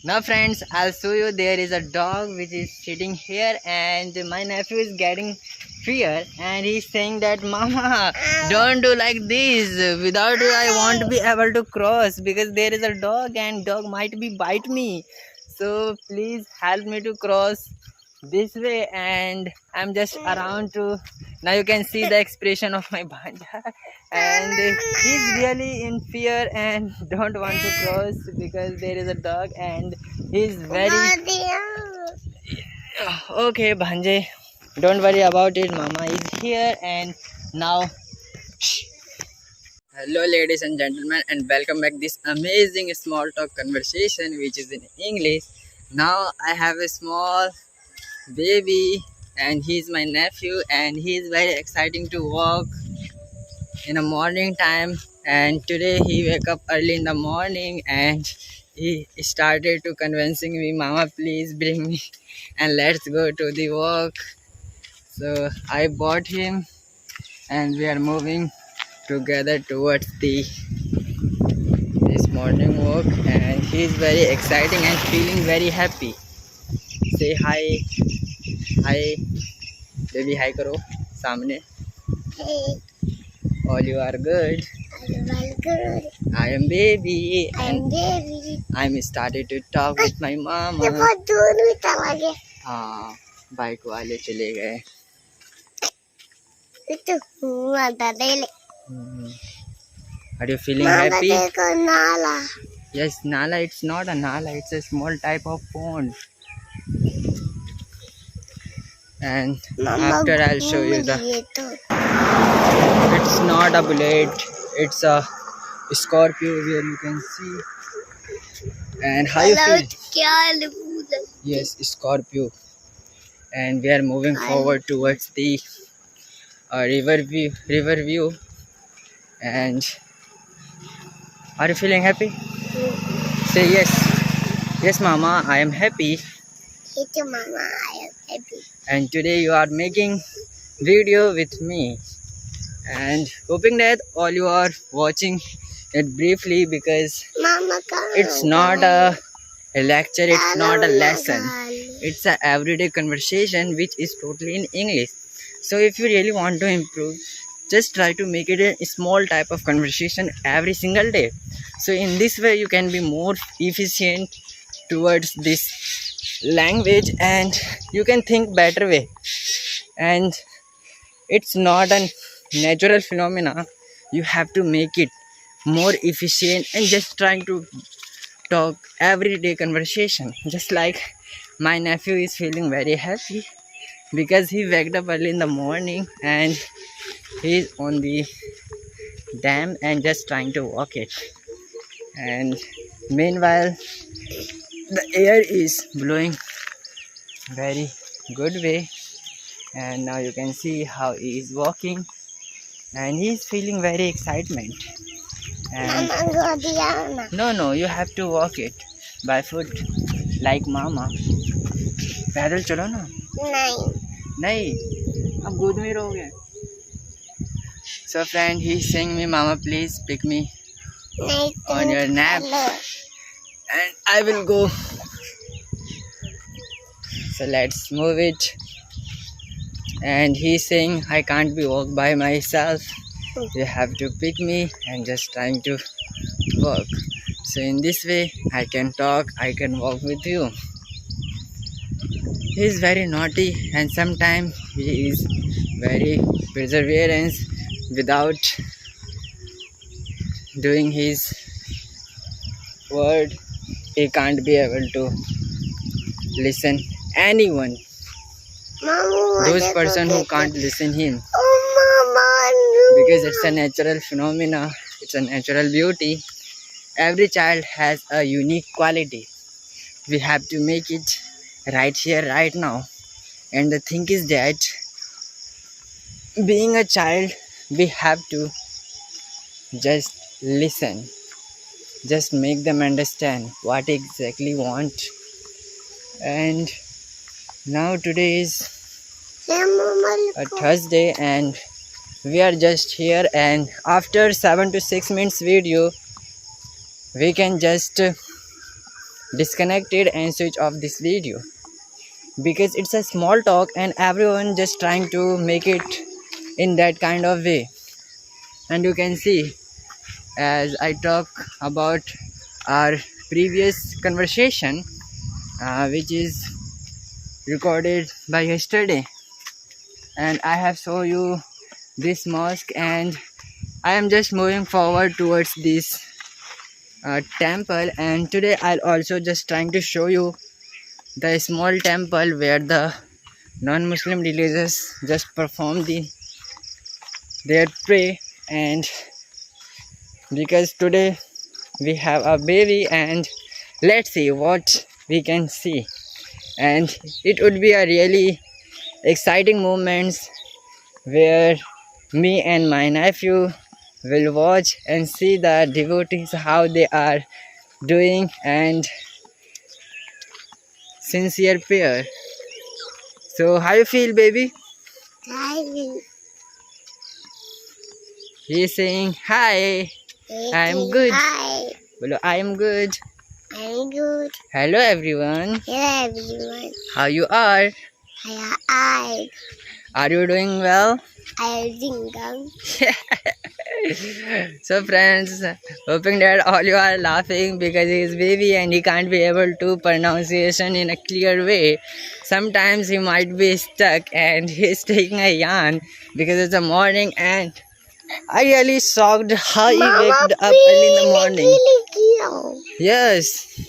Now friends, I'll show you there is a dog which is sitting here and my nephew is getting fear and he's saying that mama don't do like this, without you I won't be able to cross because there is a dog and dog might be bite me. So please help me to cross this way and I'm just around to now you can see the expression of my banja and he's really in fear and don't want to cross because there is a dog and he's very okay bhanje, don't worry about it, mama is here. And now hello ladies and gentlemen and welcome back this amazing small talk conversation which is in English. Now I have a small baby and he's my nephew and he's very exciting to walk in the morning time. And today he wake up early in the morning and he started to convincing me, mama please bring me and let's go to the walk. So I bought him and we are moving together towards the this morning walk and he's very exciting and feeling very happy. Say hi. Hi baby, hi karo samne. Hey, All you are good. I'm good. I am baby I'm and baby. I'm started to talk with my ये mama. बहुत दूर में चला गया। हाँ bike वाले चले गए. ये तो हुआ था daily. Are you feeling mama happy? देखो नाला। Yes, nala. It's not a nala. It's a small type of pond. And after I'll show you the. ये तो It's not a bullet. It's a scorpio where you can see. And how you feel? क्या loose. Yes, scorpio. And we are moving forward towards the river view. And are you feeling happy? Say yes. Yes, mama. I am happy. ये तो मामा आया happy। And today you are making video with me and hoping that all you are watching it briefly because मामा का it's not a lecture, it's not a lesson, it's a everyday conversation which is totally in English. So if you really want to improve, just try to make it a small type of conversation every single day. So in this way you can be more efficient towards this language and you can think better way. And it's not a natural phenomena, you have to make it more efficient and just trying to talk everyday conversation. Just like my nephew is feeling very happy because he waked up early in the morning and he's on the dam and just trying to walk it. And meanwhile the air is blowing very good way and now you can see how he is walking and he is feeling very excitement. And मामा को दिया ना। no, you have to walk it by foot like mama. पैदल चलो ना. नहीं अब गोद में रहोगे. So friend, he is saying me, mama please pick me नहीं on your nap and I will go. So let's move it. And he's saying I can't be walk by myself, you have to pick me and just trying to walk. So in this way I can talk, I can walk with you. He is very naughty and sometimes he is very perseverance without doing his word. He can't be able to listen anyone. Mama Those person who can't listen him O mama because it's a natural phenomena, it's a natural beauty. Every child has a unique quality. We have to make it right here, right now. And the thing is that being a child, we have to just listen, just make them understand what exactly want. And now today is a Thursday and we are just here, and after 7 to 6 minutes video we can just disconnect it and switch off this video, because it's a small talk and everyone just trying to make it in that kind of way. And you can see, as I talk about our previous conversation, which is recorded by yesterday, and I have shown you this mosque, and I am just moving forward towards this temple. And today I'll also just trying to show you the small temple where the non-Muslim religious just perform their pray. And because today we have a baby, and let's see what we can see, and it would be a really exciting moments where me and my nephew will watch and see the devotees how they are doing and sincere prayer. So how you feel, baby? Hi. He is saying hi. I'm good. Hi. Hello, I am good. I'm good. Hello everyone. Hello everyone. How you are? I Are you doing well? I ding dong. So friends, hoping that all you are laughing because he is baby and he can't be able to pronunciation in a clear way. Sometimes he might be stuck and he's taking a yarn because it's a morning, and I really shocked how he waked up early in the morning. Yes,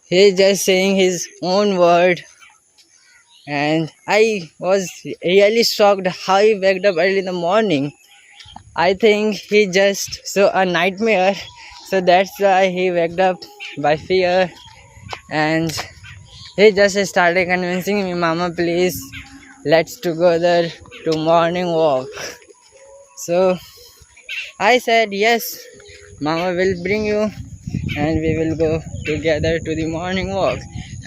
he's just saying his own word, and I was really shocked how he waked up early in the morning. I think he just saw a nightmare, so that's why he waked up by fear, and he just started convincing me, Mama, please, let's together to morning walk. So I said, yes, Mama will bring you, and we will go together to the morning walk.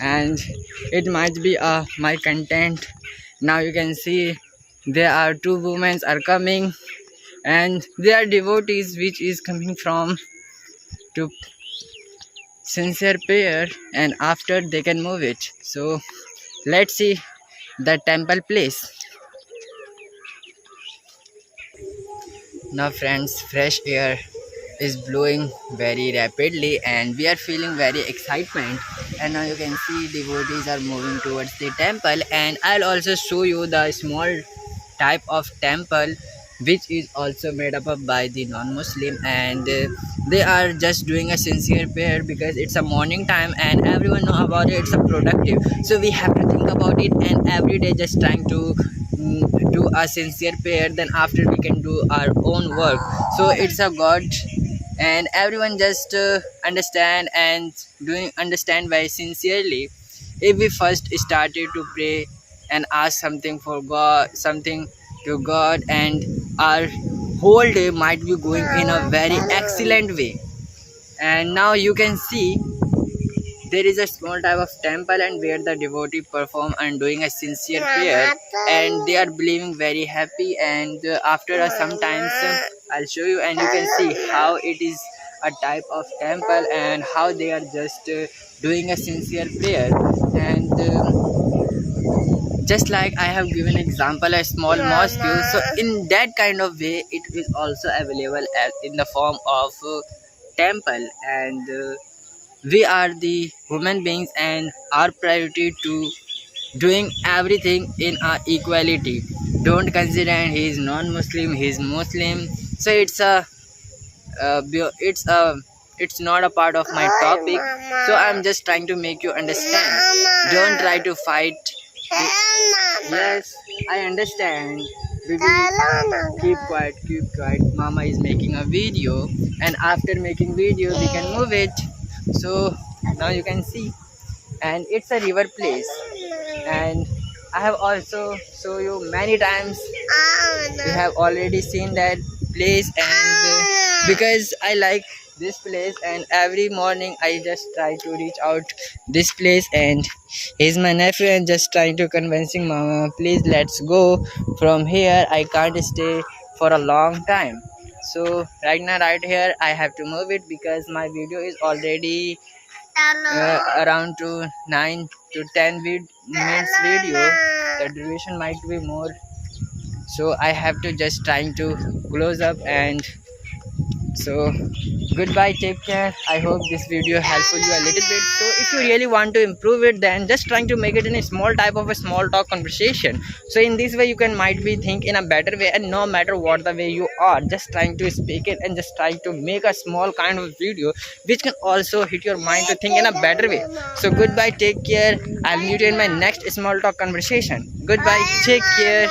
And it might be my content. Now you can see there are two women are coming, and they are devotees which is coming from to sincere prayer, and after they can move it. So let's see the temple place. Now friends, fresh air is blowing very rapidly and we are feeling very excitement, and now you can see devotees are moving towards the temple. And I'll also show you the small type of temple which is also made up of by the non-Muslim, and they are just doing a sincere prayer because it's a morning time and everyone know about it, it's a productive, so we have to think about it and every day just trying to do a sincere prayer, then after we can do our own work. So it's a god, and everyone just understand very sincerely. If we first started to pray and ask something for God, something to God, and our whole day might be going in a very excellent way. And now you can see there is a small type of temple and where the devotee perform and doing a sincere prayer, and they are believing very happy. And after sometimes I'll show you, and you can see how it is a type of temple and how they are just doing a sincere prayer. And just like I have given example a small mosque, so in that kind of way it is also available as in the form of temple. And we are the human beings and our priority to doing everything in our equality. Don't consider he is non-Muslim, he is Muslim. So it's not a part of my topic, so I'm just trying to make you understand. Don't try to fight. Yes, I understand. We will keep quiet. Mama is making a video, and after making video we can move it. So now you can see, and it's a river place, and I have also show you many times. You have already seen that place, and because I like this place, and every morning I just try to reach out this place. And he's my nephew and just trying to convincing Mama, please let's go from here, I can't stay for a long time. So right now right here I have to move it because my video is already around to 9 to 10 minutes video. The duration might be more, so I have to just trying to close up. And so goodbye, take care. I hope this video helpful you a little bit. So if you really want to improve it, then just trying to make it in a small type of a small talk conversation. So in this way you can might be think in a better way, and no matter what the way you are, just trying to speak it and just trying to make a small kind of video which can also hit your mind to think in a better way. So goodbye, take care. I'll meet you in my next small talk conversation. Goodbye, take care.